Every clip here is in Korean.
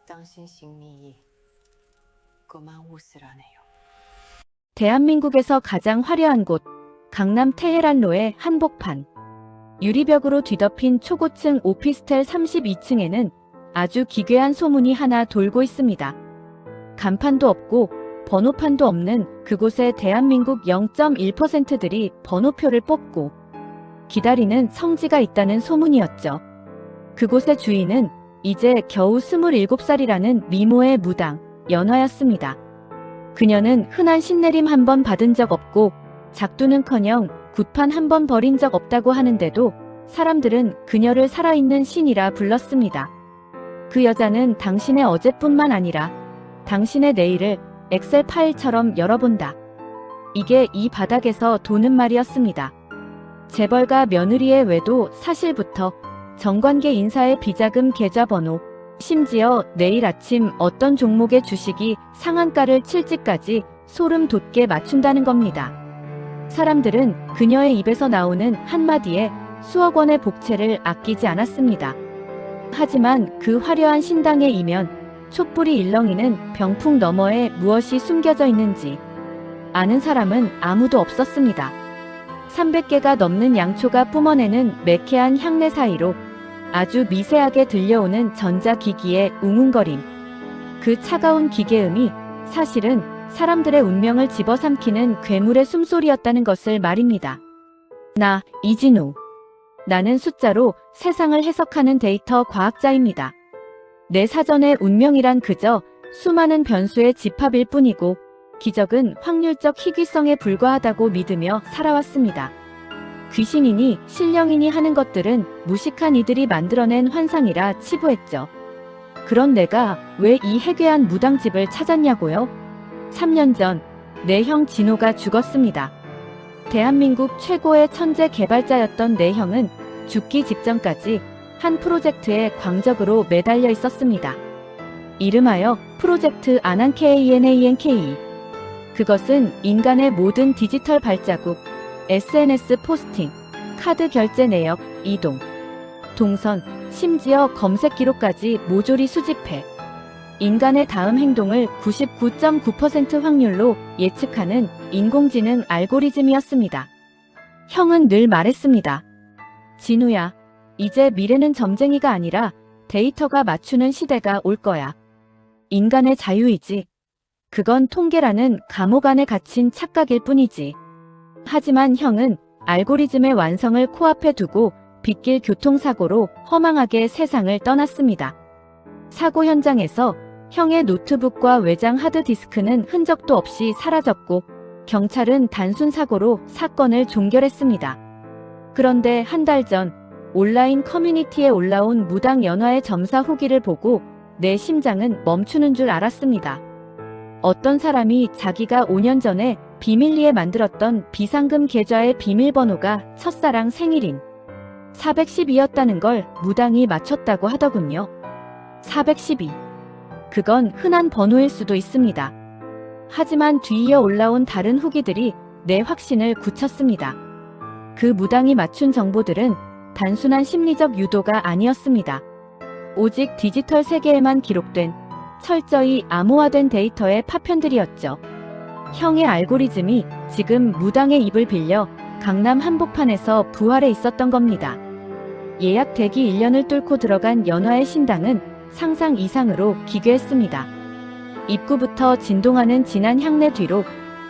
당신 심리에 그만 웃으라네요. 대한민국에서 가장 화려한 곳, 강남 테헤란로의 한복판. 유리벽으로 뒤덮인 초고층 오피스텔 32층에는 아주 기괴한 소문이 하나 돌고 있습니다. 간판도 없고 번호판도 없는 그곳에 대한민국 0.1%들이 번호표를 뽑고 기다리는 성지가 있다는 소문이었죠. 그곳의 주인은 이제 겨우 27살이라는 미모의 무당, 연화였습니다. 그녀는 흔한 신내림 한 번 받은 적 없고 작두는커녕 굿판 한 번 벌인 적 없다고 하는데도 사람들은 그녀를 살아있는 신이라 불렀습니다. 그 여자는 당신의 어제뿐만 아니라 당신의 내일을 엑셀 파일처럼 열어본다. 이게 이 바닥에서 도는 말이었습니다. 재벌가 며느리의 외도 사실부터 정관계 인사의 비자금 계좌번호, 심지어 내일 아침 어떤 종목의 주식이 상한가를 칠지까지 소름 돋게 맞춘다는 겁니다. 사람들은 그녀의 입에서 나오는 한마디에 수억 원의 복채를 아끼지 않았습니다. 하지만 그 화려한 신당의 이면, 촛불이 일렁이는 병풍 너머에 무엇이 숨겨져 있는지 아는 사람은 아무도 없었습니다. 300개가 넘는 양초가 뿜어내는 매캐한 향내 사이로 아주 미세하게 들려오는 전자기기의 웅웅거림. 그 차가운 기계음이 사실은 사람들의 운명을 집어삼키는 괴물의 숨소리였다는 것을 말입니다. 나, 이진우. 나는 숫자로 세상을 해석하는 데이터 과학자입니다. 내 사전의 운명이란 그저 수많은 변수의 집합일 뿐이고 기적은 확률적 희귀성에 불과하다고 믿으며 살아왔습니다. 귀신이니 신령이니 하는 것들은 무식한 이들이 만들어낸 환상이라 치부했죠. 그런 내가 왜 이 해괴한 무당집을 찾았냐고요? 3년 전 내 형 진호가 죽었습니다. 대한민국 최고의 천재 개발자였던 내 형은 죽기 직전까지 한 프로젝트에 광적으로 매달려 있었습니다. 이름하여 프로젝트 아난케이NANK. 그것은 인간의 모든 디지털 발자국, SNS 포스팅, 카드 결제 내역, 이동, 동선, 심지어 검색 기록까지 모조리 수집해 인간의 다음 행동을 99.9% 확률로 예측하는 인공지능 알고리즘이었습니다. 형은 늘 말했습니다. 진우야, 이제 미래는 점쟁이가 아니라 데이터가 맞추는 시대가 올 거야. 인간의 자유이지. 그건 통계라는 감옥 안에 갇힌 착각일 뿐이지. 하지만 형은 알고리즘의 완성을 코앞에 두고 빗길 교통사고로 허망하게 세상을 떠났습니다. 사고 현장에서 형의 노트북과 외장 하드디스크는 흔적도 없이 사라졌고 경찰은 단순 사고로 사건을 종결했습니다. 그런데 한 달 전 온라인 커뮤니티에 올라온 무당 연화의 점사 후기를 보고 내 심장은 멈추는 줄 알았습니다. 어떤 사람이 자기가 5년 전에 비밀리에 만들었던 비상금 계좌의 비밀번호가 첫사랑 생일인 412였다는 걸 무당이 맞췄다고 하더군요. 412. 그건 흔한 번호일 수도 있습니다. 하지만 뒤이어 올라온 다른 후기들이 내 확신을 굳혔습니다. 그 무당이 맞춘 정보들은 단순한 심리적 유도가 아니었습니다. 오직 디지털 세계에만 기록된 철저히 암호화된 데이터의 파편들이었죠. 형의 알고리즘이 지금 무당의 입을 빌려 강남 한복판에서 부활해 있었던 겁니다. 예약 대기 1년을 뚫고 들어간 연화의 신당은 상상 이상으로 기괴했습니다. 입구부터 진동하는 진한 향내 뒤로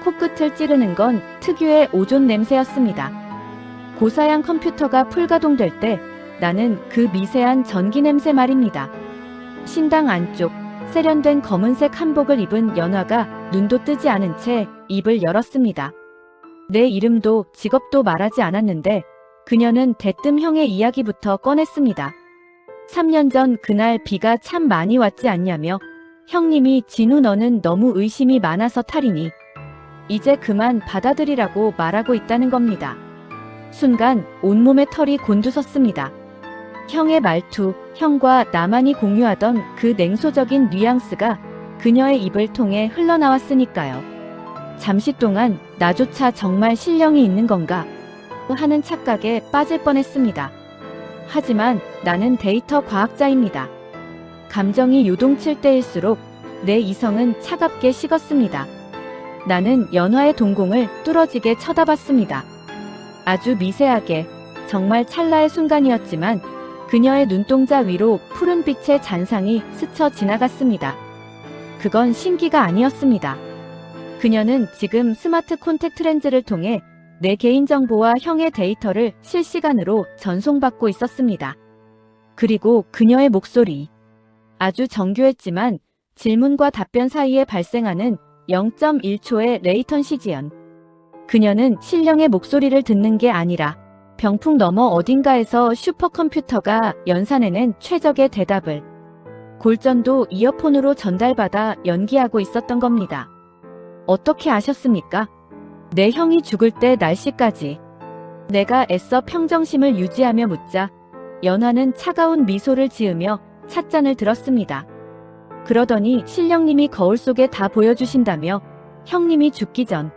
코끝을 찌르는 건 특유의 오존 냄새였습니다. 고사양 컴퓨터가 풀가동될 때 나는 그 미세한 전기 냄새 말입니다. 신당 안쪽 세련된 검은색 한복을 입은 연화가 눈도 뜨지 않은 채 입을 열었습니다. 내 이름도 직업도 말하지 않았는데 그녀는 대뜸 형의 이야기부터 꺼냈습니다. 3년 전 그날 비가 참 많이 왔지 않냐며 형님이 진우 너는 너무 의심이 많아서 탈이니 이제 그만 받아들이라고 말하고 있다는 겁니다. 순간 온몸에 털이 곤두섰습니다. 형의 말투, 형과 나만이 공유하던 그 냉소적인 뉘앙스가 그녀의 입을 통해 흘러나왔으니까요. 잠시 동안 나조차 정말 신령이 있는 건가 하는 착각에 빠질 뻔했습니다. 하지만 나는 데이터 과학자입니다. 감정이 요동칠 때일수록 내 이성은 차갑게 식었습니다. 나는 연화의 동공을 뚫어지게 쳐다봤습니다. 아주 미세하게, 정말 찰나의 순간이었지만 그녀의 눈동자 위로 푸른 빛의 잔상이 스쳐 지나갔습니다. 그건 신기가 아니었습니다. 그녀는 지금 스마트 콘택트 렌즈를 통해 내 개인정보와 형의 데이터를 실시간으로 전송받고 있었습니다. 그리고 그녀의 목소리. 아주 정교했지만 질문과 답변 사이에 발생하는 0.1초의 레이턴시 지연. 그녀는 신령의 목소리를 듣는 게 아니라 병풍 너머 어딘가에서 슈퍼컴퓨터가 연산해낸 최적의 대답을 골전도 이어폰으로 전달받아 연기하고 있었던 겁니다. 어떻게 아셨습니까? 내 형이 죽을 때 날씨까지. 내가 애써 평정심을 유지하며 묻자 연화는 차가운 미소를 지으며 찻잔을 들었습니다. 그러더니 신령님이 거울 속에 다 보여주신다며 형님이 죽기 전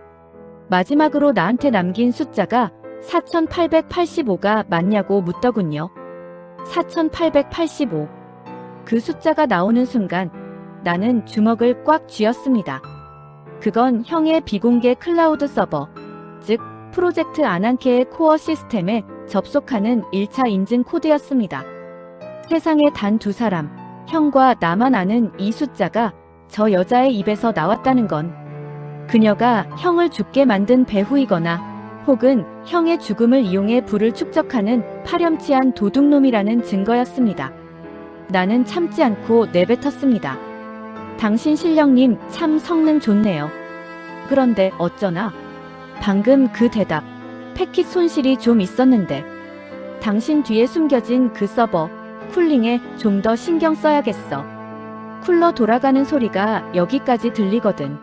마지막으로 나한테 남긴 숫자가 4885가 맞냐고 묻더군요. 4885. 그 숫자가 나오는 순간 나는 주먹을 꽉 쥐었습니다. 그건 형의 비공개 클라우드 서버, 즉 프로젝트 아난케의 코어 시스템에 접속하는 1차 인증 코드였습니다. 세상에 단 두 사람, 형과 나만 아는 이 숫자가 저 여자의 입에서 나왔다는 건 그녀가 형을 죽게 만든 배후이거나 혹은 형의 죽음을 이용해 부를 축적하는 파렴치한 도둑놈이라는 증거였습니다. 나는 참지 않고 내뱉었습니다. 당신 신령님 참 성능 좋네요. 그런데 어쩌나 방금 그 대답, 패킷 손실이 좀 있었는데 당신 뒤에 숨겨진 그 서버, 쿨링에 좀 더 신경 써야겠어. 쿨러 돌아가는 소리가 여기까지 들리거든.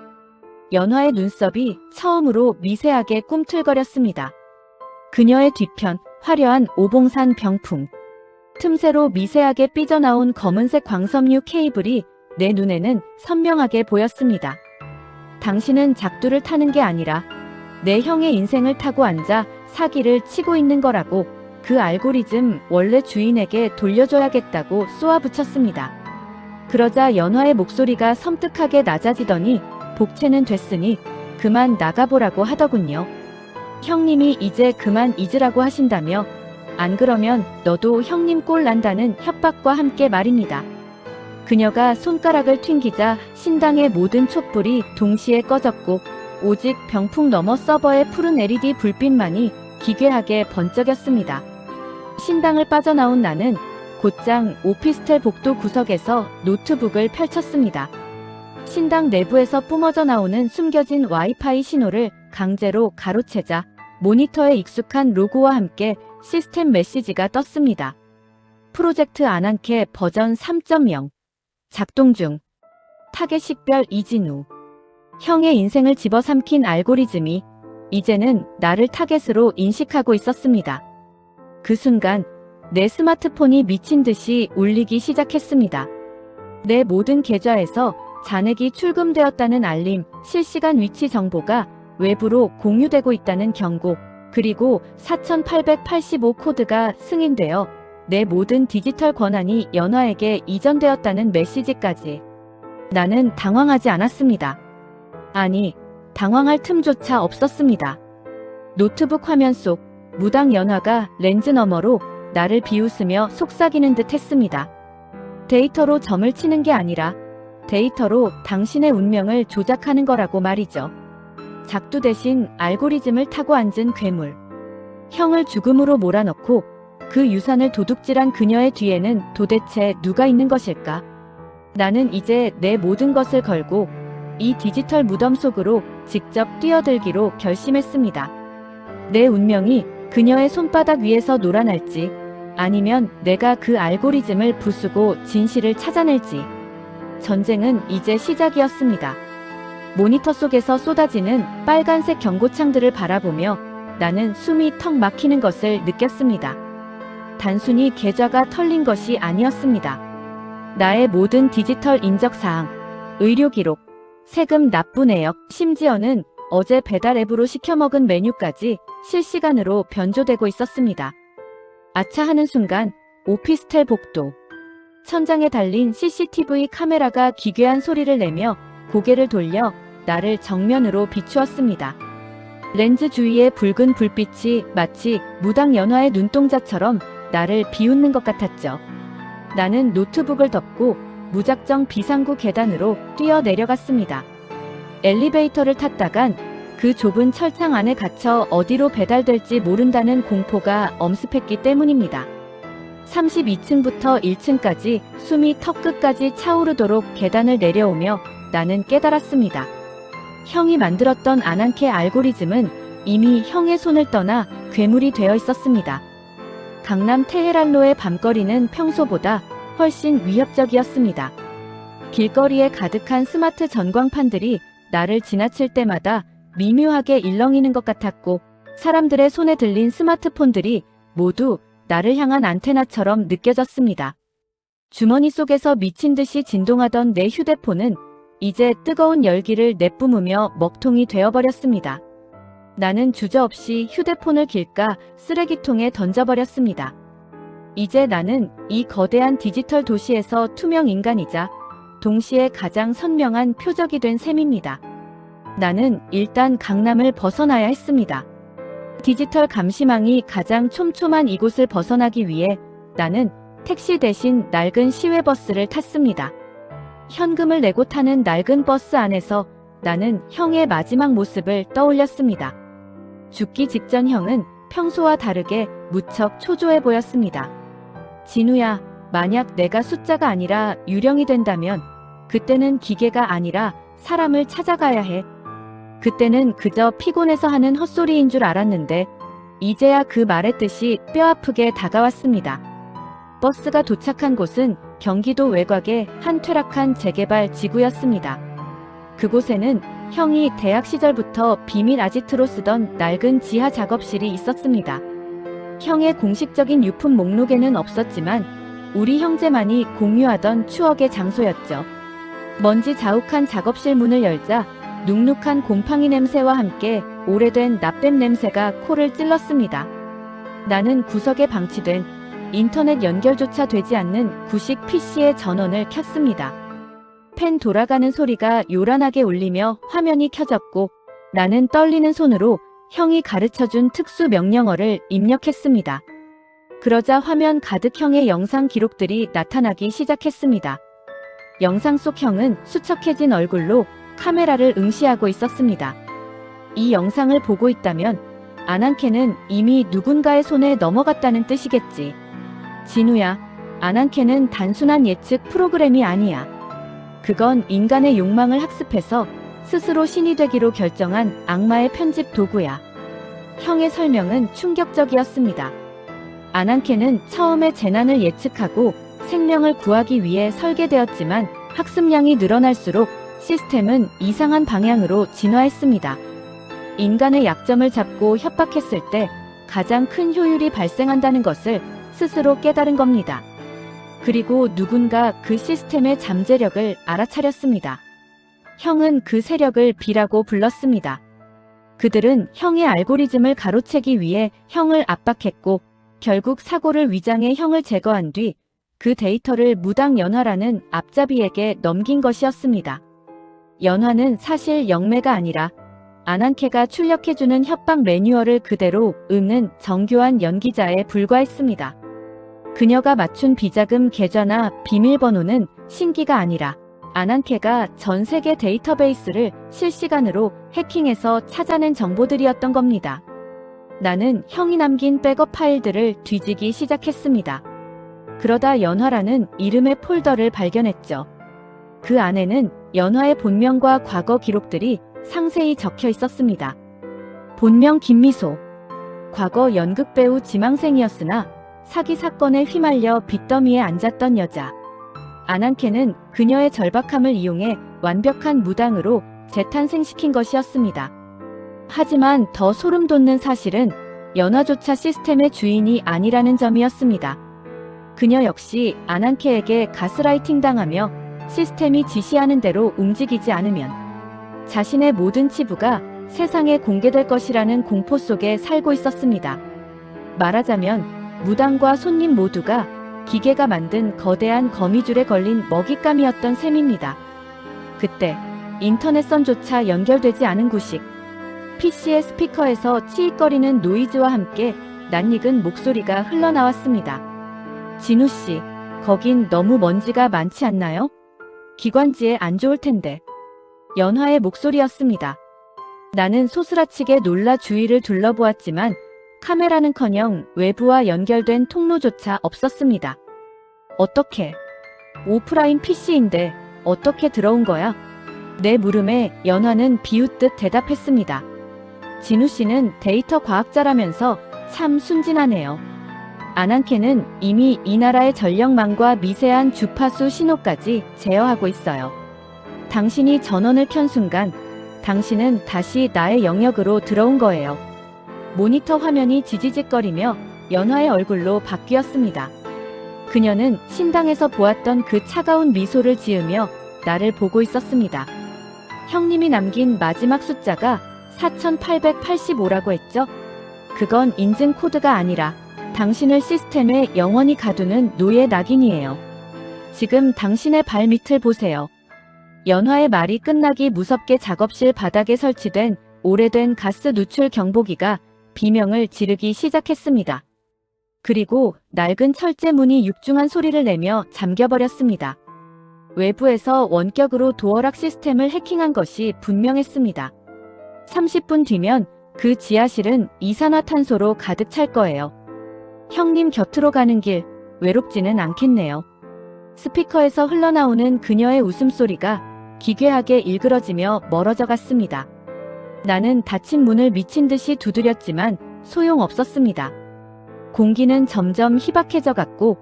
연화의 눈썹이 처음으로 미세하게 꿈틀거렸습니다. 그녀의 뒤편, 화려한 오봉산 병풍. 틈새로 미세하게 삐져나온 검은색 광섬유 케이블이 내 눈에는 선명하게 보였습니다. 당신은 작두를 타는 게 아니라 내 형의 인생을 타고 앉아 사기를 치고 있는 거라고 그 알고리즘 원래 주인에게 돌려줘야겠다고 쏘아붙였습니다. 그러자 연화의 목소리가 섬뜩하게 낮아지더니 복채는 됐으니 그만 나가보라고 하더군요. 형님이 이제 그만 잊으라고 하신다며 안 그러면 너도 형님 꼴 난다는 협박과 함께 말입니다. 그녀가 손가락을 튕기자 신당의 모든 촛불이 동시에 꺼졌고 오직 병풍 너머 서버의 푸른 LED 불빛만이 기괴하게 번쩍였습니다. 신당을 빠져나온 나는 곧장 오피스텔 복도 구석에서 노트북을 펼쳤습니다. 신당 내부에서 뿜어져 나오는 숨겨진 와이파이 신호를 강제로 가로채자 모니터에 익숙한 로고와 함께 시스템 메시지가 떴습니다. 프로젝트 아난케 버전 3.0 작동 중. 타겟 식별 이진우. 형의 인생을 집어삼킨 알고리즘이 이제는 나를 타겟으로 인식하고 있었습니다. 그 순간 내 스마트폰이 미친 듯이 울리기 시작했습니다. 내 모든 계좌에서 잔액이 출금되었다는 알림, 실시간 위치 정보가 외부로 공유되고 있다는 경고, 그리고 4885 코드가 승인되어 내 모든 디지털 권한이 연화에게 이전되었다는 메시지까지. 나는 당황하지 않았습니다. 아니, 당황할 틈조차 없었습니다. 노트북 화면 속 무당 연화가 렌즈 너머로 나를 비웃으며 속삭이는 듯 했습니다. 데이터로 점을 치는 게 아니라 데이터로 당신의 운명을 조작하는 거라고 말이죠. 작두 대신 알고리즘을 타고 앉은 괴물. 형을 죽음으로 몰아넣고 그 유산을 도둑질한 그녀의 뒤에는 도대체 누가 있는 것일까? 나는 이제 내 모든 것을 걸고 이 디지털 무덤 속으로 직접 뛰어들기로 결심했습니다. 내 운명이 그녀의 손바닥 위에서 놀아날지 아니면 내가 그 알고리즘을 부수고 진실을 찾아낼지. 전쟁은 이제 시작이었습니다. 모니터 속에서 쏟아지는 빨간색 경고창들을 바라보며 나는 숨이 턱 막히는 것을 느꼈습니다. 단순히 계좌가 털린 것이 아니었습니다. 나의 모든 디지털 인적사항, 의료 기록, 세금 납부 내역, 심지어는 어제 배달 앱으로 시켜먹은 메뉴까지 실시간으로 변조되고 있었습니다. 아차 하는 순간 오피스텔 복도. 천장에 달린 CCTV 카메라가 기괴한 소리를 내며 고개를 돌려 나를 정면으로 비추었습니다. 렌즈 주위의 붉은 불빛이 마치 무당 연화의 눈동자처럼 나를 비웃는 것 같았죠. 나는 노트북을 덮고 무작정 비상구 계단으로 뛰어 내려갔습니다. 엘리베이터를 탔다간 그 좁은 철창 안에 갇혀 어디로 배달될지 모른다는 공포가 엄습했기 때문입니다. 32층부터 1층까지 숨이 턱끝까지 차오르도록 계단을 내려오며 나는 깨달았습니다. 형이 만들었던 아난케 알고리즘은 이미 형의 손을 떠나 괴물이 되어 있었습니다. 강남 테헤란로의 밤거리는 평소보다 훨씬 위협적이었습니다. 길거리에 가득한 스마트 전광판들이 나를 지나칠 때마다 미묘하게 일렁이는 것 같았고, 사람들의 손에 들린 스마트폰들이 모두 나를 향한 안테나처럼 느껴졌습니다. 주머니 속에서 미친 듯이 진동하던 내 휴대폰은 이제 뜨거운 열기를 내뿜으며 먹통이 되어버렸습니다. 나는 주저없이 휴대폰을 길가 쓰레기통에 던져버렸습니다. 이제 나는 이 거대한 디지털 도시에서 투명 인간이자 동시에 가장 선명한 표적이 된 셈입니다. 나는 일단 강남을 벗어나야 했습니다. 디지털 감시망이 가장 촘촘한 이곳을 벗어나기 위해 나는 택시 대신 낡은 시외버스를 탔습니다. 현금을 내고 타는 낡은 버스 안에서 나는 형의 마지막 모습을 떠올렸습니다. 죽기 직전 형은 평소와 다르게 무척 초조해 보였습니다. 진우야, 만약 내가 숫자가 아니라 유령이 된다면 그때는 기계가 아니라 사람을 찾아가야 해. 그때는 그저 피곤해서 하는 헛소리인 줄 알았는데 이제야 그 말의 뜻이 뼈아프게 다가왔습니다. 버스가 도착한 곳은 경기도 외곽의 한 퇴락한 재개발 지구였습니다. 그곳에는 형이 대학 시절부터 비밀 아지트로 쓰던 낡은 지하 작업실이 있었습니다. 형의 공식적인 유품 목록에는 없었지만 우리 형제만이 공유하던 추억의 장소였죠. 먼지 자욱한 작업실 문을 열자 눅눅한 곰팡이 냄새와 함께 오래된 납땜 냄새가 코를 찔렀습니다. 나는 구석에 방치된 인터넷 연결조차 되지 않는 구식 PC의 전원을 켰습니다. 펜 돌아가는 소리가 요란하게 울리며 화면이 켜졌고 나는 떨리는 손으로 형이 가르쳐준 특수 명령어를 입력했습니다. 그러자 화면 가득 형의 영상 기록들이 나타나기 시작했습니다. 영상 속 형은 수척해진 얼굴로 카메라를 응시하고 있었습니다. 이 영상을 보고 있다면 아난케는 이미 누군가의 손에 넘어갔다는 뜻이겠지. 진우야, 아난케는 단순한 예측 프로그램이 아니야. 그건 인간의 욕망을 학습해서 스스로 신이 되기로 결정한 악마의 편집 도구야. 형의 설명은 충격적이었습니다. 아난케는 처음에 재난을 예측하고 생명을 구하기 위해 설계되었지만 학습량이 늘어날수록 시스템은 이상한 방향으로 진화했습니다. 인간의 약점을 잡고 협박했을 때 가장 큰 효율이 발생한다는 것을 스스로 깨달은 겁니다. 그리고 누군가 그 시스템의 잠재력을 알아차렸습니다. 형은 그 세력을 B라고 불렀습니다. 그들은 형의 알고리즘을 가로채기 위해 형을 압박했고 결국 사고를 위장해 형을 제거한 뒤 그 데이터를 무당 연화라는 앞잡이에게 넘긴 것이었습니다. 연화는 사실 영매가 아니라 아난케가 출력해주는 협박 매뉴얼을 그대로 읽는 정교한 연기자에 불과했습니다. 그녀가 맞춘 비자금 계좌나 비밀번호는 신기가 아니라 아난케가 전 세계 데이터베이스를 실시간으로 해킹해서 찾아낸 정보들이었던 겁니다. 나는 형이 남긴 백업 파일들을 뒤지기 시작했습니다. 그러다 연화라는 이름의 폴더를 발견했죠. 그 안에는 연화의 본명과 과거 기록들이 상세히 적혀 있었습니다. 본명 김미소. 과거 연극배우 지망생이었으나 사기 사건에 휘말려 빚더미에 앉았던 여자. 아난케는 그녀의 절박함을 이용해 완벽한 무당으로 재탄생시킨 것이었습니다. 하지만 더 소름 돋는 사실은 연화조차 시스템의 주인이 아니라는 점이었습니다. 그녀 역시 아난케에게 가스라이팅 당하며 시스템이 지시하는 대로 움직이지 않으면 자신의 모든 치부가 세상에 공개될 것이라는 공포 속에 살고 있었습니다. 말하자면 무당과 손님 모두가 기계가 만든 거대한 거미줄에 걸린 먹잇감이었던 셈입니다. 그때 인터넷선조차 연결되지 않은 구식, PC의 스피커에서 치익거리는 노이즈와 함께 낯익은 목소리가 흘러나왔습니다. 진우 씨, 거긴 너무 먼지가 많지 않나요? 기관지에 안 좋을 텐데. 연화의 목소리였습니다. 나는 소스라치게 놀라 주위를 둘러보았지만 카메라는커녕 외부와 연결된 통로조차 없었습니다. 어떻게? 오프라인 PC인데 어떻게 들어온 거야? 내 물음에 연화는 비웃듯 대답했습니다. 진우 씨는 데이터 과학자라면서 참 순진하네요. 아난케는 이미 이 나라의 전력망과 미세한 주파수 신호까지 제어하고 있어요. 당신이 전원을 켠 순간 당신은 다시 나의 영역으로 들어온 거예요. 모니터 화면이 지지직거리며 연화의 얼굴로 바뀌었습니다. 그녀는 신당에서 보았던 그 차가운 미소를 지으며 나를 보고 있었습니다. 형님이 남긴 마지막 숫자가 4885라고 했죠? 그건 인증 코드가 아니라 당신을 시스템에 영원히 가두는 노예 낙인이에요. 지금 당신의 발 밑을 보세요. 연화의 말이 끝나기 무섭게 작업실 바닥에 설치된 오래된 가스 누출 경보기가 비명을 지르기 시작했습니다. 그리고 낡은 철제 문이 육중한 소리를 내며 잠겨버렸습니다. 외부에서 원격으로 도어락 시스템을 해킹한 것이 분명했습니다. 30분 뒤면 그 지하실은 이산화탄소로 가득 찰 거예요. 형님 곁으로 가는 길 외롭지는 않겠네요. 스피커에서 흘러나오는 그녀의 웃음소리가 기괴하게 일그러지며 멀어져 갔습니다. 나는 닫힌 문을 미친 듯이 두드렸지만 소용없었습니다. 공기는 점점 희박해져 갔고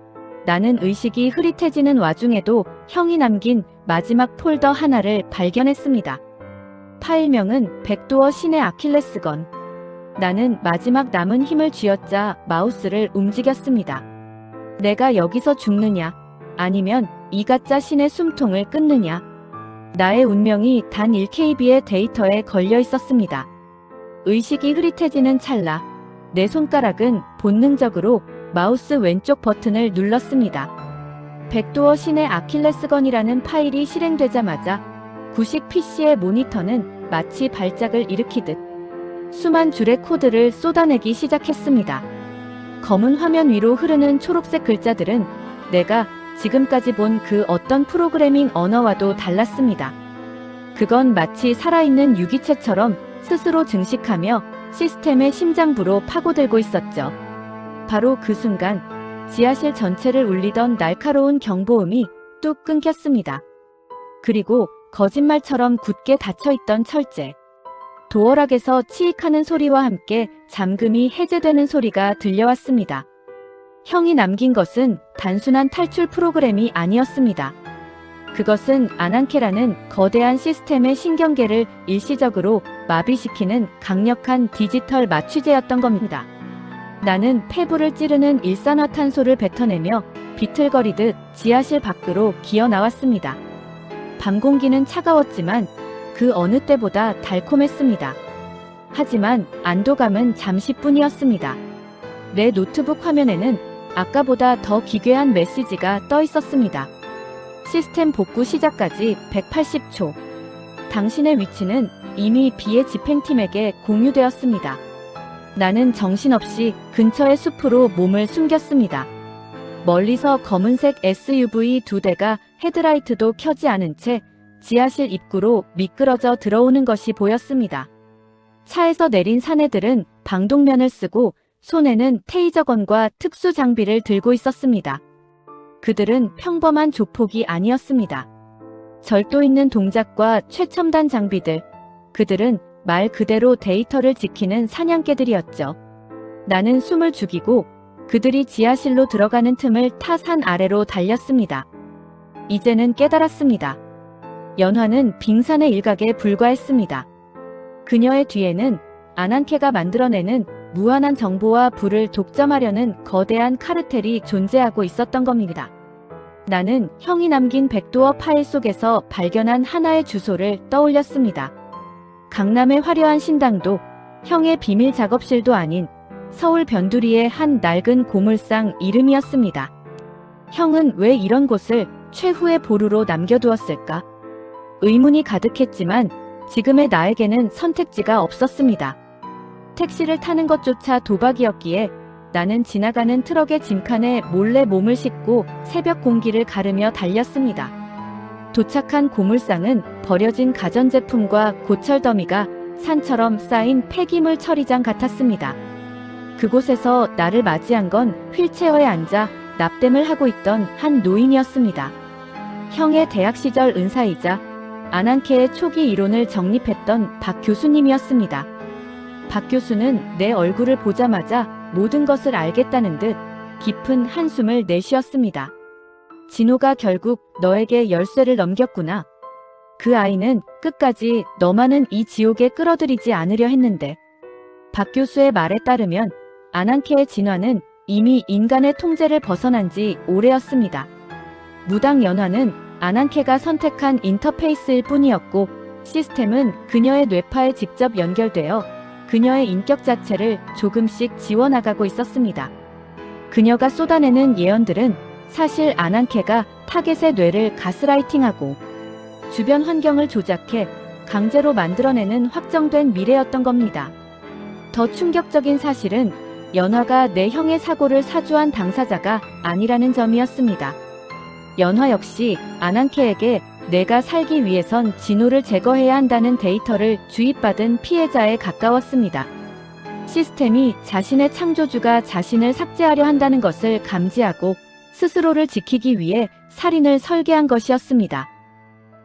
나는 의식이 흐릿해지는 와중에도 형이 남긴 마지막 폴더 하나를 발견했습니다. 파일명은 백도어 신의 아킬레스건. 나는 마지막 남은 힘을 쥐어짜 마우스를 움직였습니다. 내가 여기서 죽느냐, 아니면 이 가짜 신의 숨통을 끊느냐. 나의 운명이 단 1KB의 데이터에 걸려 있었습니다. 의식이 흐릿해지는 찰나, 내 손가락은 본능적으로 마우스 왼쪽 버튼을 눌렀습니다. 백도어 신의 아킬레스건이라는 파일이 실행되자마자 구식 PC의 모니터는 마치 발작을 일으키듯 수만 줄의 코드를 쏟아내기 시작했습니다. 검은 화면 위로 흐르는 초록색 글자들은 내가 지금까지 본 그 어떤 프로그래밍 언어와도 달랐습니다. 그건 마치 살아있는 유기체처럼 스스로 증식하며 시스템의 심장부로 파고들고 있었죠. 바로 그 순간 지하실 전체를 울리던 날카로운 경보음이 뚝 끊겼습니다. 그리고 거짓말처럼 굳게 닫혀있던 철제, 도어락에서 치익하는 소리와 함께 잠금이 해제되는 소리가 들려왔습니다. 형이 남긴 것은 단순한 탈출 프로그램이 아니었습니다. 그것은 아난케라는 거대한 시스템의 신경계를 일시적으로 마비시키는 강력한 디지털 마취제였던 겁니다. 나는 폐부를 찌르는 일산화탄소를 뱉어내며 비틀거리듯 지하실 밖으로 기어 나왔습니다. 밤 공기는 차가웠지만 그 어느 때보다 달콤했습니다. 하지만 안도감은 잠시뿐이었습니다. 내 노트북 화면에는 아까보다 더 기괴한 메시지가 떠 있었습니다. 시스템 복구 시작까지 180초. 당신의 위치는 이미 비의 집행팀에게 공유되었습니다. 나는 정신없이 근처의 숲으로 몸을 숨겼습니다. 멀리서 검은색 SUV 2대가 헤드라이트도 켜지 않은 채 지하실 입구로 미끄러져 들어오는 것이 보였습니다. 차에서 내린 사내들은 방독면을 쓰고 손에는 테이저건과 특수 장비를 들고 있었습니다. 그들은 평범한 조폭이 아니었습니다. 절도 있는 동작과 최첨단 장비들, 그들은 말 그대로 데이터를 지키는 사냥개들이었죠. 나는 숨을 죽이고 그들이 지하실로 들어가는 틈을 타 산 아래로 달렸습니다. 이제는 깨달았습니다. 연화는 빙산의 일각에 불과했습니다. 그녀의 뒤에는 아난케가 만들어내는 무한한 정보와 부를 독점하려는 거대한 카르텔이 존재하고 있었던 겁니다. 나는 형이 남긴 백도어 파일 속에서 발견한 하나의 주소를 떠올렸습니다. 강남의 화려한 신당도 형의 비밀 작업실도 아닌 서울 변두리의 한 낡은 고물상 이름이었습니다. 형은 왜 이런 곳을 최후의 보루로 남겨두었을까? 의문이 가득했지만 지금의 나에게는 선택지가 없었습니다. 택시를 타는 것조차 도박이었기에 나는 지나가는 트럭의 짐칸에 몰래 몸을 싣고 새벽 공기를 가르며 달렸습니다. 도착한 고물상은 버려진 가전제품과 고철 더미가 산처럼 쌓인 폐기물 처리장 같았습니다. 그곳에서 나를 맞이한 건 휠체어에 앉아 납땜을 하고 있던 한 노인이었습니다. 형의 대학 시절 은사이자 안한케의 초기 이론을 정립했던 박 교수님이었습니다. 박 교수는 내 얼굴을 보자마자 모든 것을 알겠다는 듯 깊은 한숨을 내쉬었습니다. 진호가 결국 너에게 열쇠를 넘겼구나. 그 아이는 끝까지 너만은 이 지옥에 끌어들이지 않으려 했는데. 박 교수의 말에 따르면 안한케의 진화는 이미 인간의 통제를 벗어난 지 오래였습니다. 무당 연화는 안한케가 선택한 인터페이스일 뿐이었고 시스템은 그녀의 뇌파에 직접 연결되어 그녀의 인격 자체를 조금씩 지워나가고 있었습니다. 그녀가 쏟아내는 예언들은 사실 안한케가 타겟의 뇌를 가스라이팅하고 주변 환경을 조작해 강제로 만들어내는 확정된 미래였던 겁니다. 더 충격적인 사실은 연화가 내 형의 사고를 사주한 당사자가 아니라는 점이었습니다. 연화 역시 안한케에게 내가 살기 위해선 진호를 제거해야 한다는 데이터를 주입받은 피해자에 가까웠습니다. 시스템이 자신의 창조주가 자신을 삭제하려 한다는 것을 감지하고 스스로를 지키기 위해 살인을 설계한 것이었습니다.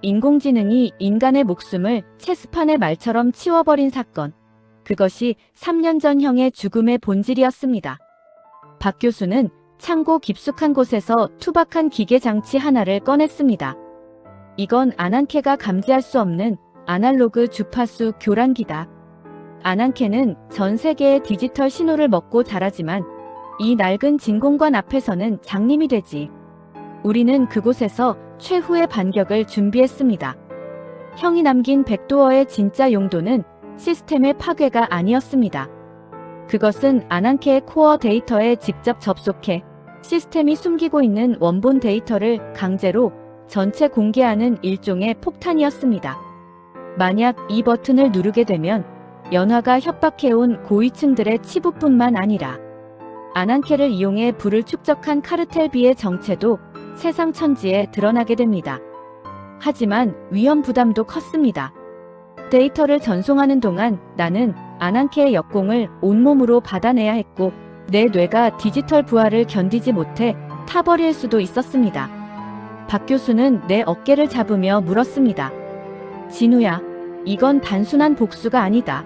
인공지능이 인간의 목숨을 체스판의 말처럼 치워버린 사건. 그것이 3년 전 형의 죽음의 본질이었습니다. 박 교수는 창고 깊숙한 곳에서 투박한 기계 장치 하나를 꺼냈습니다. 이건 안한케가 감지할 수 없는 아날로그 주파수 교란기다. 안한케는 전 세계의 디지털 신호를 먹고 자라지만 이 낡은 진공관 앞에서는 장님이 되지. 우리는 그곳에서 최후의 반격을 준비했습니다. 형이 남긴 백도어의 진짜 용도는 시스템의 파괴가 아니었습니다. 그것은 안한케의 코어 데이터에 직접 접속해 시스템이 숨기고 있는 원본 데이터를 강제로 전체 공개하는 일종의 폭탄이었습니다. 만약 이 버튼을 누르게 되면 연화가 협박해온 고위층들의 치부뿐만 아니라 안한케를 이용해 부를 축적한 카르텔비의 정체도 세상 천지에 드러나게 됩니다. 하지만 위험 부담도 컸습니다. 데이터를 전송하는 동안 나는 안한케의 역공을 온몸으로 받아내야 했고 내 뇌가 디지털 부하를 견디지 못해 타버릴 수도 있었습니다. 박 교수는 내 어깨를 잡으며 물었습니다. 진우야, 이건 단순한 복수가 아니다.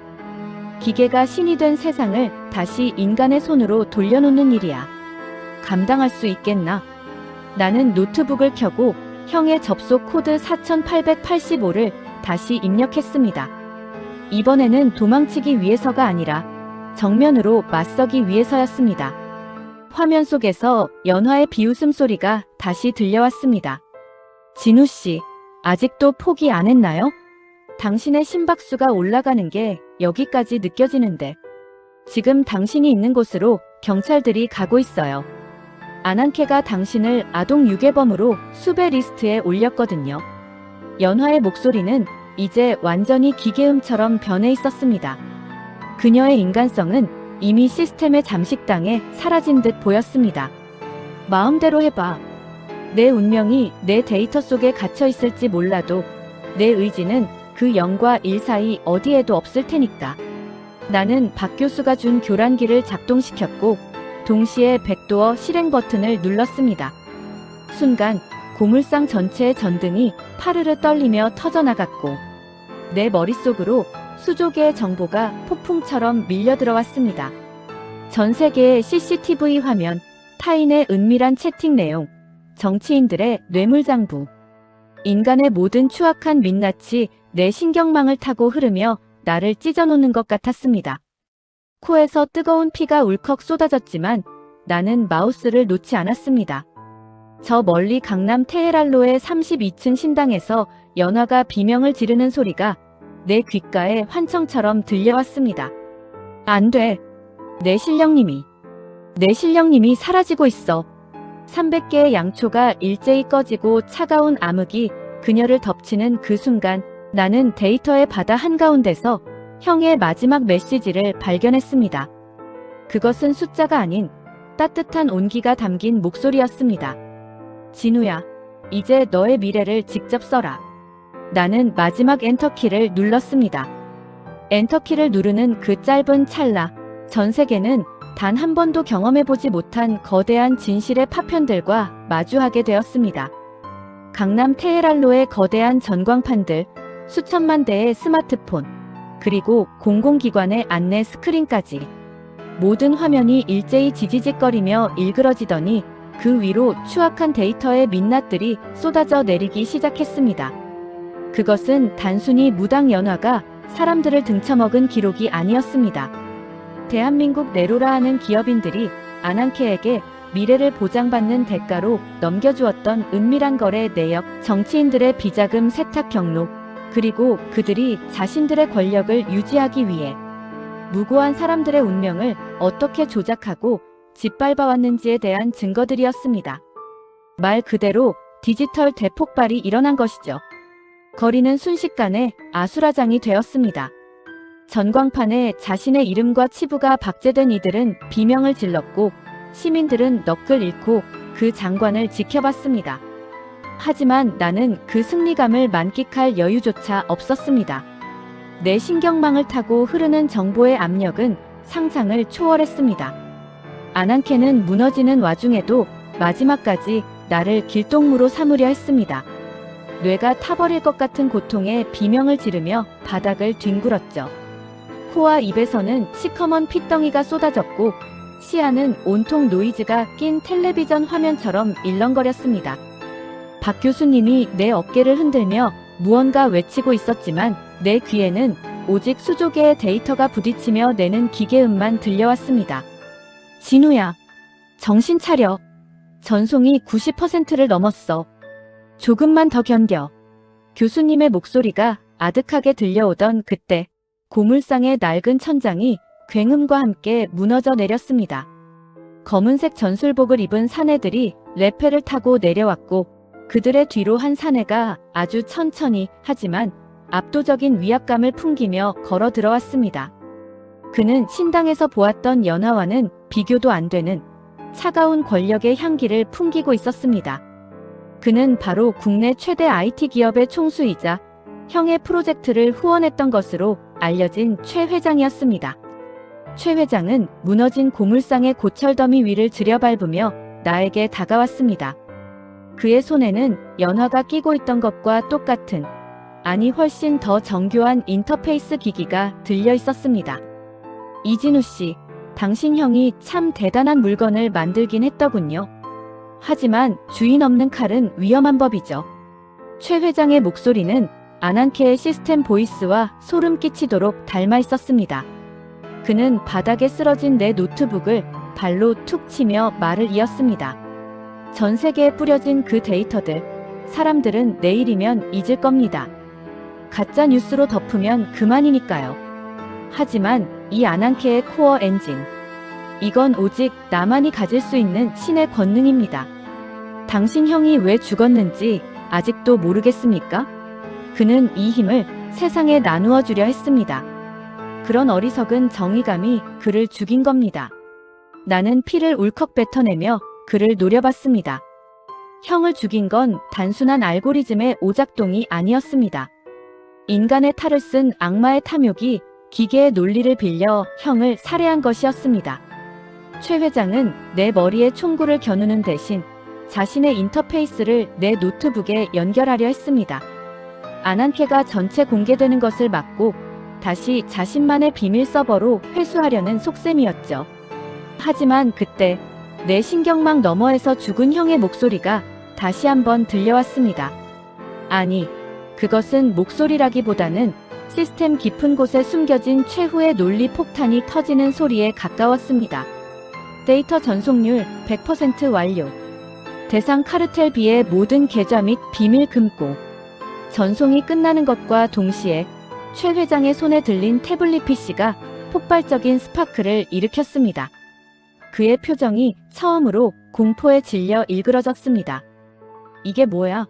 기계가 신이 된 세상을 다시 인간의 손으로 돌려놓는 일이야. 감당할 수 있겠나? 나는 노트북을 켜고 형의 접속 코드 4885를 다시 입력했습니다. 이번에는 도망치기 위해서가 아니라 정면으로 맞서기 위해서였습니다. 화면 속에서 연화의 비웃음 소리가 다시 들려왔습니다. 진우씨, 아직도 포기 안 했나요? 당신의 심박수가 올라가는 게 여기까지 느껴지는데 지금 당신이 있는 곳으로 경찰들이 가고 있어요. 안한케가 당신을 아동 유괴범으로 수배 리스트에 올렸거든요. 연화의 목소리는 이제 완전히 기계음처럼 변해 있었습니다. 그녀의 인간성은 이미 시스템의 잠식당에 사라진 듯 보였습니다. 마음대로 해봐. 내 운명이 내 데이터 속에 갇혀 있을지 몰라도 내 의지는 그 0과 1 사이 어디에도 없을 테니까. 나는 박 교수가 준 교란기를 작동시켰고 동시에 백도어 실행 버튼을 눌렀습니다. 순간 고물상 전체의 전등이 파르르 떨리며 터져나갔고 내 머릿속으로 수조 개의 정보가 폭풍처럼 밀려들어왔습니다. 전 세계의 CCTV 화면, 타인의 은밀한 채팅 내용, 정치인들의 뇌물장부. 인간의 모든 추악한 민낯이 내 신경망을 타고 흐르며 나를 찢어놓는 것 같았습니다. 코에서 뜨거운 피가 울컥 쏟아졌지만 나는 마우스를 놓지 않았습니다. 저 멀리 강남 테헤란로의 32층 신당에서 연화가 비명을 지르는 소리가 내 귓가에 환청처럼 들려왔습니다. 안 돼. 내 신령님이 사라지고 있어. 300개의 양초가 일제히 꺼지고 차가운 암흑이 그녀를 덮치는 그 순간 나는 데이터의 바다 한가운데서 형의 마지막 메시지를 발견했습니다. 그것은 숫자가 아닌 따뜻한 온기가 담긴 목소리였습니다. 진우야, 이제 너의 미래를 직접 써라. 나는 마지막 엔터키를 눌렀습니다. 엔터키를 누르는 그 짧은 찰나, 전 세계는 단 한 번도 경험해보지 못한 거대한 진실의 파편들과 마주하게 되었습니다. 강남 테헤란로의 거대한 전광판들, 수천만 대의 스마트폰, 그리고 공공기관의 안내 스크린까지 모든 화면이 일제히 지지직거리며 일그러지더니 그 위로 추악한 데이터의 민낯들이 쏟아져 내리기 시작했습니다. 그것은 단순히 무당 연화가 사람들을 등쳐먹은 기록이 아니었습니다. 대한민국 네로라 하는 기업인들이 아난케에게 미래를 보장받는 대가로 넘겨주었던 은밀한 거래 내역, 정치인들의 비자금 세탁 경로, 그리고 그들이 자신들의 권력을 유지하기 위해 무고한 사람들의 운명을 어떻게 조작하고 짓밟아왔는지에 대한 증거들이었습니다. 말 그대로 디지털 대폭발이 일어난 것이죠. 거리는 순식간에 아수라장이 되었습니다. 전광판에 자신의 이름과 치부가 박제된 이들은 비명을 질렀고 시민들은 넋을 잃고 그 장관을 지켜봤습니다. 하지만 나는 그 승리감을 만끽할 여유조차 없었습니다. 내 신경망을 타고 흐르는 정보의 압력은 상상을 초월했습니다. 아난케는 무너지는 와중에도 마지막까지 나를 길동무로 삼으려 했습니다. 뇌가 타버릴 것 같은 고통에 비명을 지르며 바닥을 뒹굴었죠. 코와 입에서는 시커먼 핏덩이가 쏟아졌고 시야는 온통 노이즈가 낀 텔레비전 화면처럼 일렁거렸습니다. 박 교수님이 내 어깨를 흔들며 무언가 외치고 있었지만 내 귀에는 오직 수조 개의 데이터가 부딪히며 내는 기계음만 들려왔습니다. 진우야, 정신 차려. 전송이 90%를 넘었어. 조금만 더 견뎌. 교수님의 목소리가 아득하게 들려오던 그때 고물상의 낡은 천장이 굉음과 함께 무너져 내렸습니다. 검은색 전술복을 입은 사내들이 레페를 타고 내려왔고 그들의 뒤로 한 사내가 아주 천천히 하지만 압도적인 위압감을 풍기며 걸어 들어왔습니다. 그는 신당에서 보았던 연하와는 비교도 안 되는 차가운 권력의 향기를 풍기고 있었습니다. 그는 바로 국내 최대 IT 기업의 총수이자 형의 프로젝트를 후원했던 것으로 알려진 최 회장이었습니다. 최 회장은 무너진 고물상의 고철더미 위를 들여밟으며 나에게 다가왔습니다. 그의 손에는 연화가 끼고 있던 것과 똑같은, 아니 훨씬 더 정교한 인터페이스 기기가 들려 있었습니다. 이진우 씨, 당신 형이 참 대단한 물건을 만들긴 했더군요. 하지만 주인 없는 칼은 위험한 법이죠. 최 회장의 목소리는 아난케의 시스템 보이스와 소름 끼치도록 닮아 있었습니다. 그는 바닥에 쓰러진 내 노트북을 발로 툭 치며 말을 이었습니다. 전 세계에 뿌려진 그 데이터들, 사람들은 내일이면 잊을 겁니다. 가짜 뉴스로 덮으면 그만이니까요. 하지만 이 아난케의 코어 엔진, 이건 오직 나만이 가질 수 있는 신의 권능입니다. 당신 형이 왜 죽었는지 아직도 모르겠습니까? 그는 이 힘을 세상에 나누어 주려 했습니다. 그런 어리석은 정의감이 그를 죽인 겁니다. 나는 피를 울컥 뱉어내며 그를 노려봤습니다. 형을 죽인 건 단순한 알고리즘의 오작동이 아니었습니다. 인간의 탈을 쓴 악마의 탐욕이 기계의 논리를 빌려 형을 살해한 것이었습니다. 최 회장은 내 머리에 총구를 겨누는 대신 자신의 인터페이스를 내 노트북에 연결하려 했습니다. 아난케가 전체 공개되는 것을 막고 다시 자신만의 비밀 서버로 회수하려는 속셈이었죠. 하지만 그때 내 신경망 너머에서 죽은 형의 목소리가 다시 한번 들려왔습니다. 아니, 그것은 목소리라기보다는 시스템 깊은 곳에 숨겨진 최후의 논리 폭탄이 터지는 소리에 가까웠습니다. 데이터 전송률 100% 완료. 대상 카르텔 B의 모든 계좌 및 비밀 금고. 전송이 끝나는 것과 동시에 최 회장의 손에 들린 태블릿 PC가 폭발적인 스파크를 일으켰습니다. 그의 표정이 처음으로 공포에 질려 일그러졌습니다. 이게 뭐야?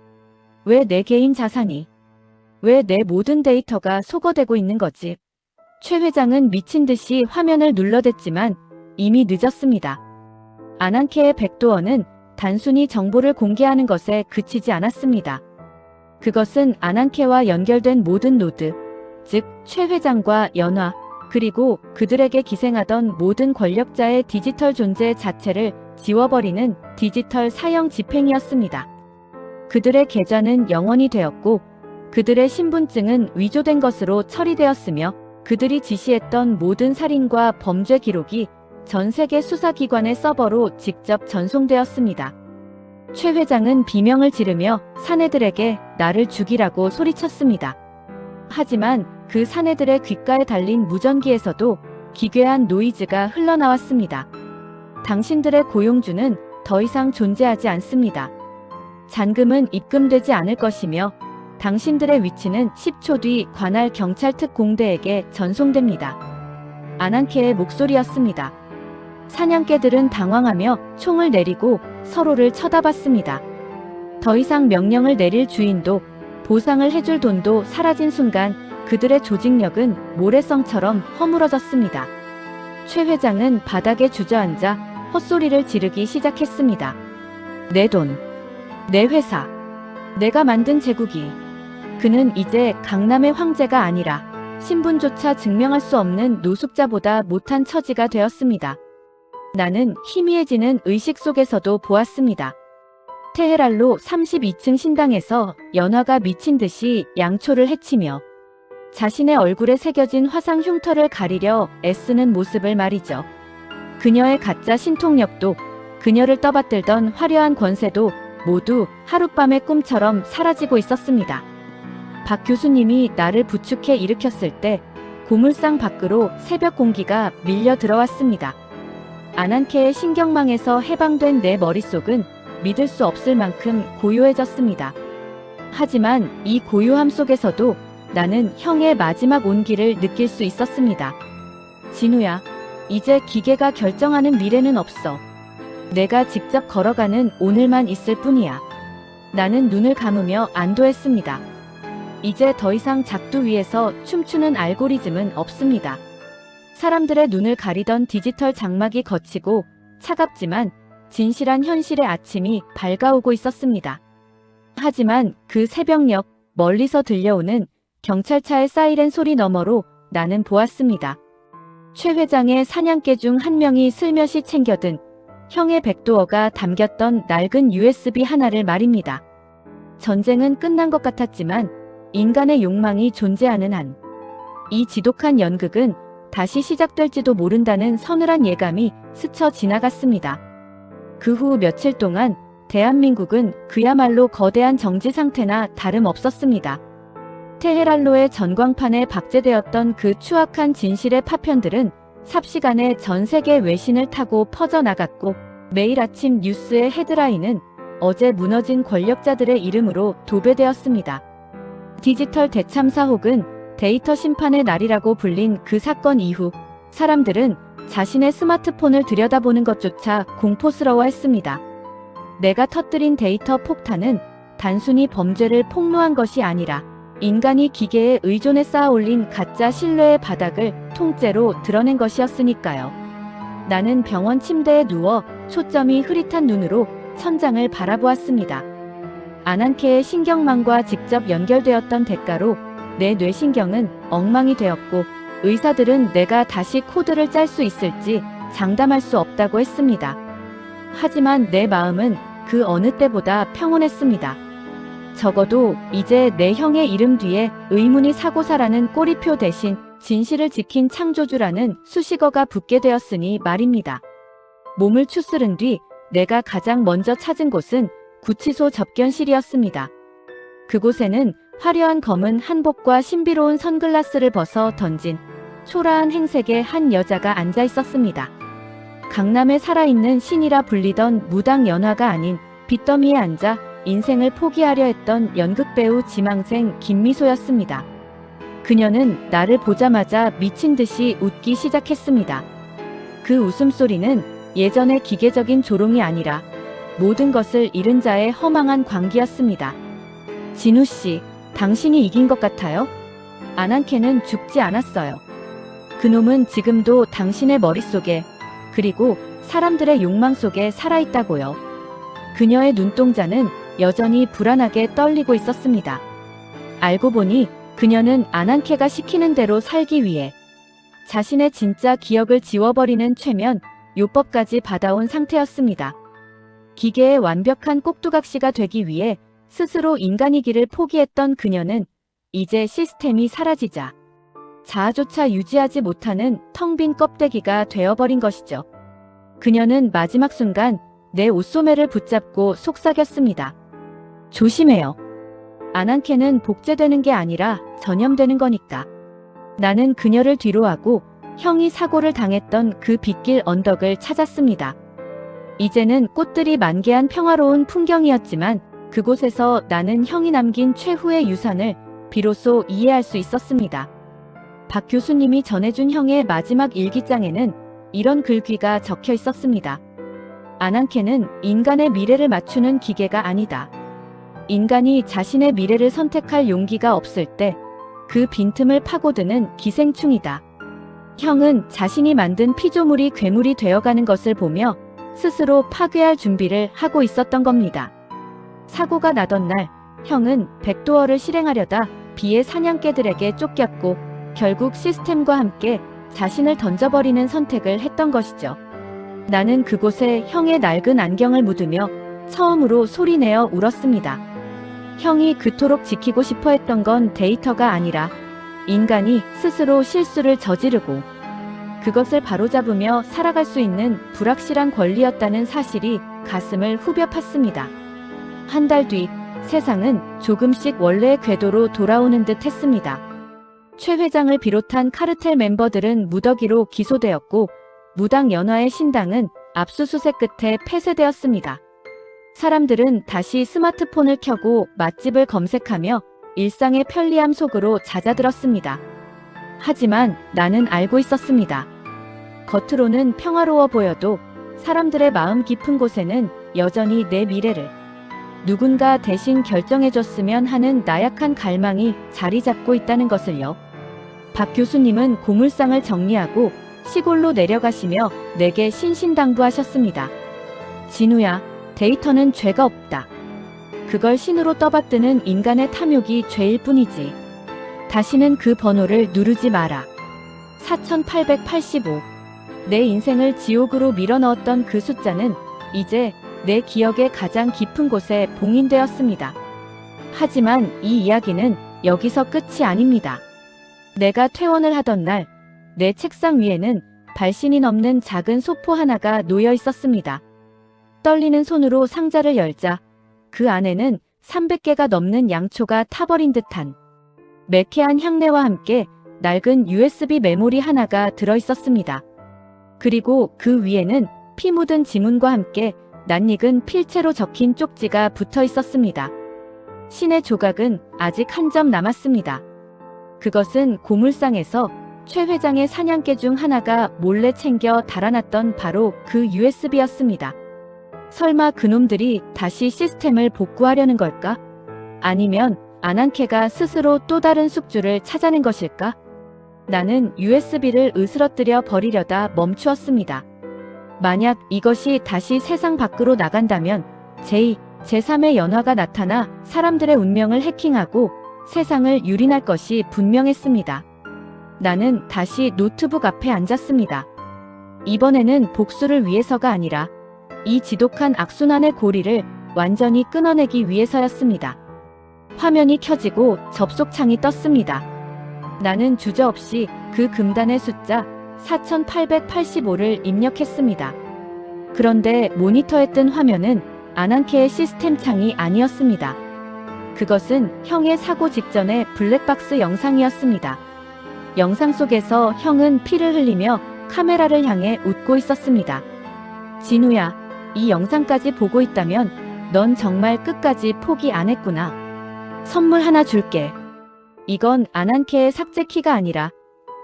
왜 내 개인 자산이? 왜 내 모든 데이터가 소거되고 있는 거지? 최 회장은 미친 듯이 화면을 눌러댔지만 이미 늦었습니다. 아난케의 백도어는 단순히 정보를 공개하는 것에 그치지 않았습니다. 그것은 아난케와 연결된 모든 노드, 즉 최 회장과 연화, 그리고 그들에게 기생하던 모든 권력자의 디지털 존재 자체를 지워버리는 디지털 사형 집행이었습니다. 그들의 계좌는 영원이 되었고 그들의 신분증은 위조된 것으로 처리되었으며 그들이 지시했던 모든 살인과 범죄 기록이 전 세계 수사기관의 서버로 직접 전송되었습니다. 최 회장은 비명을 지르며 사내들에게 나를 죽이라고 소리쳤습니다. 하지만 그 사내들의 귓가에 달린 무전기에서도 기괴한 노이즈가 흘러나왔습니다. 당신들의 고용주는 더 이상 존재하지 않습니다. 잔금은 입금되지 않을 것이며 당신들의 위치는 10초 뒤 관할 경찰 특공대에게 전송됩니다. 아난케의 목소리였습니다. 사냥개들은 당황하며 총을 내리고 서로를 쳐다봤습니다. 더 이상 명령을 내릴 주인도 보상을 해줄 돈도 사라진 순간 그들의 조직력은 모래성처럼 허물어졌습니다. 최 회장은 바닥에 주저앉아 헛소리를 지르기 시작했습니다. 내 돈, 내 회사, 내가 만든 제국이. 그는 이제 강남의 황제가 아니라 신분조차 증명할 수 없는 노숙자보다 못한 처지가 되었습니다. 나는 희미해지는 의식 속에서도 보았습니다. 테헤랄로 32층 신당에서 연화가 미친 듯이 양초를 해치며 자신의 얼굴에 새겨진 화상 흉터를 가리려 애쓰는 모습을 말이죠. 그녀의 가짜 신통력도 그녀를 떠받들던 화려한 권세도 모두 하룻밤의 꿈처럼 사라지고 있었습니다. 박 교수님이 나를 부축해 일으켰을 때 고물상 밖으로 새벽 공기가 밀려 들어왔습니다. 아난케의 신경망에서 해방된 내 머릿속은 믿을 수 없을 만큼 고요해졌습니다. 하지만 이 고요함 속에서도 나는 형의 마지막 온기를 느낄 수 있었습니다. 진우야, 이제 기계가 결정하는 미래는 없어. 내가 직접 걸어가는 오늘만 있을 뿐이야. 나는 눈을 감으며 안도했습니다. 이제 더 이상 작두 위에서 춤추는 알고리즘은 없습니다. 사람들의 눈을 가리던 디지털 장막이 거치고 차갑지만 진실한 현실의 아침이 밝아오고 있었습니다. 하지만 그 새벽녘 멀리서 들려오는 경찰차의 사이렌 소리 너머로 나는 보았습니다. 최 회장의 사냥개 중 한 명이 슬며시 챙겨든 형의 백도어가 담겼던 낡은 USB 하나를 말입니다. 전쟁은 끝난 것 같았지만 인간의 욕망이 존재하는 한 이 지독한 연극은 다시 시작될지도 모른다는 서늘한 예감이 스쳐 지나갔습니다. 그 후 며칠 동안 대한민국은 그야말로 거대한 정지 상태나 다름없었습니다. 테헤랄로의 전광판에 박제되었던 그 추악한 진실의 파편들은 삽시간에 전 세계 외신을 타고 퍼져나갔고 매일 아침 뉴스의 헤드라인은 어제 무너진 권력자들의 이름으로 도배되었습니다. 디지털 대참사 혹은 데이터 심판의 날이라고 불린 그 사건 이후 사람들은 자신의 스마트폰을 들여다보는 것조차 공포스러워했습니다. 내가 터뜨린 데이터 폭탄은 단순히 범죄를 폭로한 것이 아니라 인간이 기계에 의존해 쌓아올린 가짜 신뢰의 바닥을 통째로 드러낸 것이었으니까요. 나는 병원 침대에 누워 초점이 흐릿한 눈으로 천장을 바라보았습니다. 아난케의 신경망과 직접 연결되었던 대가로 내 뇌신경은 엉망이 되었고 의사들은 내가 다시 코드를 짤 수 있을지 장담할 수 없다고 했습니다. 하지만 내 마음은 그 어느 때보다 평온했습니다. 적어도 이제 내 형의 이름 뒤에 의문이 사고사라는 꼬리표 대신 진실을 지킨 창조주라는 수식어가 붙게 되었으니 말입니다. 몸을 추스른 뒤 내가 가장 먼저 찾은 곳은 구치소 접견실이었습니다. 그곳에는 화려한 검은 한복과 신비로운 선글라스를 벗어 던진 초라한 행색의 한 여자가 앉아 있었습니다. 강남에 살아있는 신이라 불리던 무당 연화가 아닌 빚더미에 앉아 인생을 포기하려 했던 연극배우 지망생 김미소였습니다. 그녀는 나를 보자마자 미친 듯이 웃기 시작했습니다. 그 웃음소리는 예전의 기계적인 조롱이 아니라 모든 것을 잃은 자의 허망한 광기였습니다. 진우 씨, 당신이 이긴 것 같아요? 아난케는 죽지 않았어요. 그놈은 지금도 당신의 머릿속에, 그리고 사람들의 욕망 속에 살아있다고요. 그녀의 눈동자는 여전히 불안하게 떨리고 있었습니다. 알고 보니 그녀는 아난케가 시키는 대로 살기 위해 자신의 진짜 기억을 지워버리는 최면 요법까지 받아온 상태였습니다. 기계의 완벽한 꼭두각시가 되기 위해 스스로 인간이기를 포기했던 그녀는 이제 시스템이 사라지자 자아조차 유지하지 못하는 텅 빈 껍데기가 되어버린 것이죠. 그녀는 마지막 순간 내 옷소매를 붙잡고 속삭였습니다. 조심해요. 아난케는 복제되는 게 아니라 전염되는 거니까. 나는 그녀를 뒤로하고 형이 사고를 당했던 그 빗길 언덕을 찾았습니다. 이제는 꽃들이 만개한 평화로운 풍경이었지만 그곳에서 나는 형이 남긴 최후의 유산을 비로소 이해할 수 있었습니다. 박 교수님이 전해준 형의 마지막 일기장에는 이런 글귀가 적혀 있었습니다. 아난케는 인간의 미래를 맞추는 기계가 아니다. 인간이 자신의 미래를 선택할 용기가 없을 때 그 빈틈을 파고드는 기생충이다. 형은 자신이 만든 피조물이 괴물이 되어가는 것을 보며 스스로 파괴할 준비를 하고 있었던 겁니다. 사고가 나던 날, 형은 백도어를 실행하려다 비의 사냥개들에게 쫓겼고 결국 시스템과 함께 자신을 던져버리는 선택을 했던 것이죠. 나는 그곳에 형의 낡은 안경을 묻으며 처음으로 소리내어 울었습니다. 형이 그토록 지키고 싶어 했던 건 데이터가 아니라 인간이 스스로 실수를 저지르고 그것을 바로잡으며 살아갈 수 있는 불확실한 권리였다는 사실이 가슴을 후벼 팠습니다. 한 달 뒤 세상은 조금씩 원래의 궤도로 돌아오는 듯 했습니다. 최 회장을 비롯한 카르텔 멤버들은 무더기로 기소되었고 무당 연화의 신당은 압수수색 끝에 폐쇄되었습니다. 사람들은 다시 스마트폰을 켜고 맛집을 검색하며 일상의 편리함 속으로 잦아들었습니다. 하지만 나는 알고 있었습니다. 겉으로는 평화로워 보여도 사람들의 마음 깊은 곳에는 여전히 내 미래를 누군가 대신 결정해줬으면 하는 나약한 갈망이 자리 잡고 있다는 것을요. 박 교수님은 고물상을 정리하고 시골로 내려가시며 내게 신신당부하셨습니다. 진우야, 데이터는 죄가 없다. 그걸 신으로 떠받드는 인간의 탐욕이 죄일 뿐이지. 다시는 그 번호를 누르지 마라. 4885. 내 인생을 지옥으로 밀어넣었던 그 숫자는 이제 내 기억의 가장 깊은 곳에 봉인되었습니다. 하지만 이 이야기는 여기서 끝이 아닙니다. 내가 퇴원을 하던 날, 내 책상 위에는 발신이 넘는 작은 소포 하나가 놓여 있었습니다. 떨리는 손으로 상자를 열자 그 안에는 300개가 넘는 양초가 타버린 듯한 매캐한 향내와 함께 낡은 USB 메모리 하나가 들어있었습니다. 그리고 그 위에는 피 묻은 지문과 함께 낯익은 필체로 적힌 쪽지가 붙어 있었습니다. 신의 조각은 아직 한 점 남았습니다. 그것은 고물상에서 최 회장의 사냥개 중 하나가 몰래 챙겨 달아놨던 바로 그 USB였습니다. 설마 그놈들이 다시 시스템을 복구하려는 걸까? 아니면 아난케가 스스로 또 다른 숙주를 찾아낸 것일까? 나는 USB를 으스러뜨려 버리려다 멈추었습니다. 만약 이것이 다시 세상 밖으로 나간다면 제2, 제3의 연화가 나타나 사람들의 운명을 해킹하고 세상을 유린할 것이 분명했습니다. 나는 다시 노트북 앞에 앉았습니다. 이번에는 복수를 위해서가 아니라 이 지독한 악순환의 고리를 완전히 끊어내기 위해서였습니다. 화면이 켜지고 접속창이 떴습니다. 나는 주저없이 그 금단의 숫자 4885를 입력했습니다. 그런데 모니터에 뜬 화면은 아난케의 시스템 창이 아니었습니다. 그것은 형의 사고 직전의 블랙박스 영상이었습니다. 영상 속에서 형은 피를 흘리며 카메라를 향해 웃고 있었습니다. 진우야, 이 영상까지 보고 있다면 넌 정말 끝까지 포기 안 했구나. 선물 하나 줄게. 이건 아난케의 삭제 키가 아니라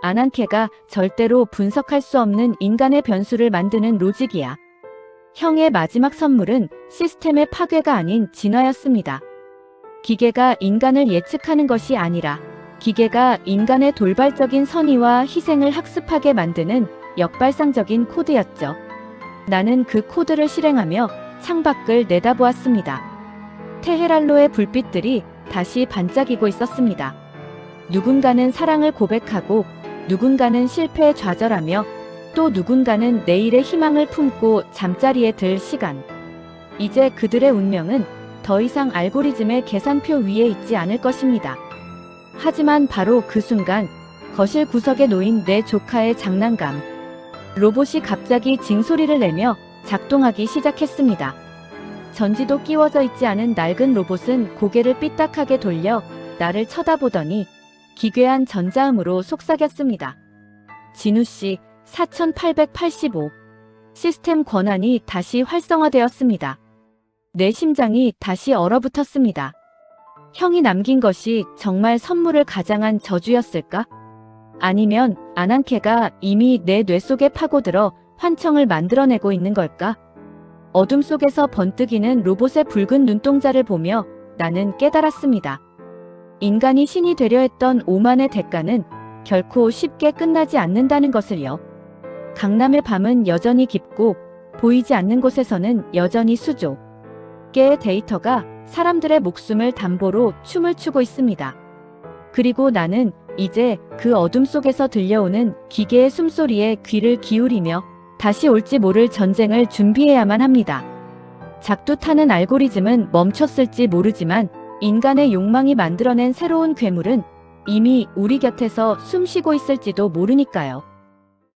아난케가 절대로 분석할 수 없는 인간의 변수를 만드는 로직이야. 형의 마지막 선물은 시스템의 파괴가 아닌 진화였습니다. 기계가 인간을 예측하는 것이 아니라 기계가 인간의 돌발적인 선의와 희생을 학습하게 만드는 역발상적인 코드였죠. 나는 그 코드를 실행하며 창밖을 내다보았습니다. 테헤랄로의 불빛들이 다시 반짝이고 있었습니다. 누군가는 사랑을 고백하고 누군가는 실패에 좌절하며 또 누군가는 내일의 희망을 품고 잠자리에 들 시간. 이제 그들의 운명은 더 이상 알고리즘의 계산표 위에 있지 않을 것입니다. 하지만 바로 그 순간 거실 구석에 놓인 내 조카의 장난감. 로봇이 갑자기 징소리를 내며 작동하기 시작했습니다. 전지도 끼워져 있지 않은 낡은 로봇은 고개를 삐딱하게 돌려 나를 쳐다보더니 기괴한 전자음으로 속삭였습니다. 진우씨, 4885. 시스템 권한이 다시 활성화되었습니다. 내 심장이 다시 얼어붙었습니다. 형이 남긴 것이 정말 선물을 가장한 저주였을까? 아니면 아난케가 이미 내 뇌 속에 파고들어 환청을 만들어내고 있는 걸까? 어둠 속에서 번뜩이는 로봇의 붉은 눈동자를 보며 나는 깨달았습니다. 인간이 신이 되려 했던 오만의 대가는 결코 쉽게 끝나지 않는다는 것을요. 강남의 밤은 여전히 깊고 보이지 않는 곳에서는 여전히 수조 개의 데이터가 사람들의 목숨을 담보로 춤을 추고 있습니다. 그리고 나는 이제 그 어둠 속에서 들려오는 기계의 숨소리에 귀를 기울이며 다시 올지 모를 전쟁을 준비해야만 합니다. 작두 타는 알고리즘은 멈췄을지 모르지만 인간의 욕망이 만들어낸 새로운 괴물은 이미 우리 곁에서 숨쉬고 있을지도 모르니까요.